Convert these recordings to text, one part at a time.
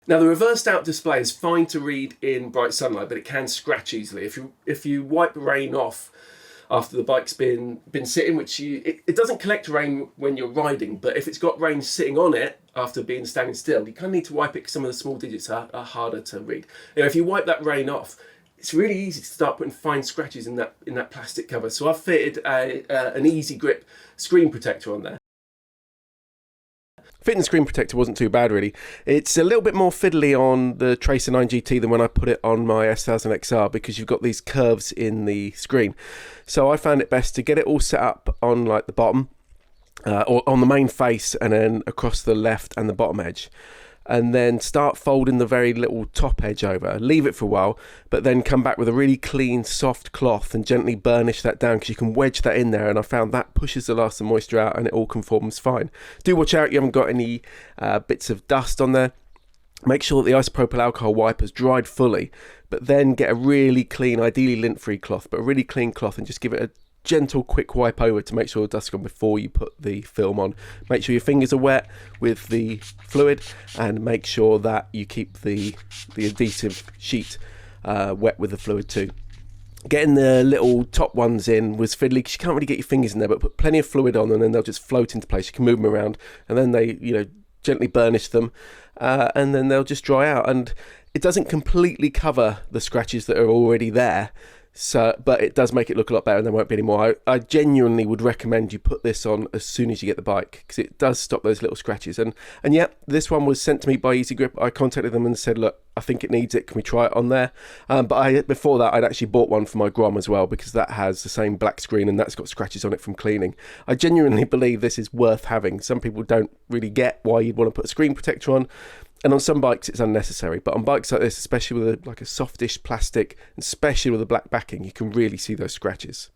Now the reversed out display is fine to read in bright sunlight, but it can scratch easily. If you wipe rain off after the bike's been sitting, which it doesn't collect rain when you're riding, but if it's got rain sitting on it after being standing still, you kind of need to wipe it because some of the small digits are harder to read. If you wipe that rain off, it's really easy to start putting fine scratches in that plastic cover. So I've fitted an Eazi-Grip screen protector on there. Fitting the screen protector wasn't too bad really. It's a little bit more fiddly on the Tracer 9 GT than when I put it on my S1000 XR because you've got these curves in the screen. So I found it best to get it all set up on like the bottom or on the main face and then across the left and the bottom edge. And then start folding the very little top edge over, leave it for a while, but then come back with a really clean soft cloth and gently burnish that down because you can wedge that in there, and I found that pushes the last of moisture out and it all conforms fine. Do watch out you haven't got any bits of dust on there. Make sure that the isopropyl alcohol wipe has dried fully, but then get a really clean, ideally lint-free cloth, but a really clean cloth, and just give it a gentle quick wipe over to make sure the dust's gone before you put the film on. Make sure your fingers are wet with the fluid, and make sure that you keep the adhesive sheet wet with the fluid too. Getting the little top ones in was fiddly because you can't really get your fingers in there, but put plenty of fluid on and then they'll just float into place. You can move them around and then they, gently burnish them and then they'll just dry out, and it doesn't completely cover the scratches that are already there. So, but it does make it look a lot better and there won't be any more. I genuinely would recommend you put this on as soon as you get the bike because it does stop those little scratches. And yeah, this one was sent to me by Eazi-Grip. I contacted them and said, look, I think it needs it. Can we try it on there? But before that, I'd actually bought one for my Grom as well because that has the same black screen and that's got scratches on it from cleaning. I genuinely believe this is worth having. Some people don't really get why you'd want to put a screen protector on. And on some bikes it's unnecessary, but on bikes like this, especially with a softish plastic, and especially with a black backing, you can really see those scratches.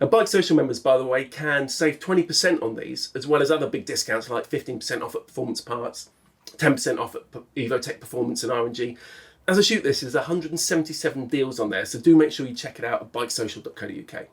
Now, Bike Social members, by the way, can save 20% on these, as well as other big discounts like 15% off at Performance Parts, 10% off at Evotech Performance and R&G. As I shoot this, there's 177 deals on there, so do make sure you check it out at bikesocial.co.uk.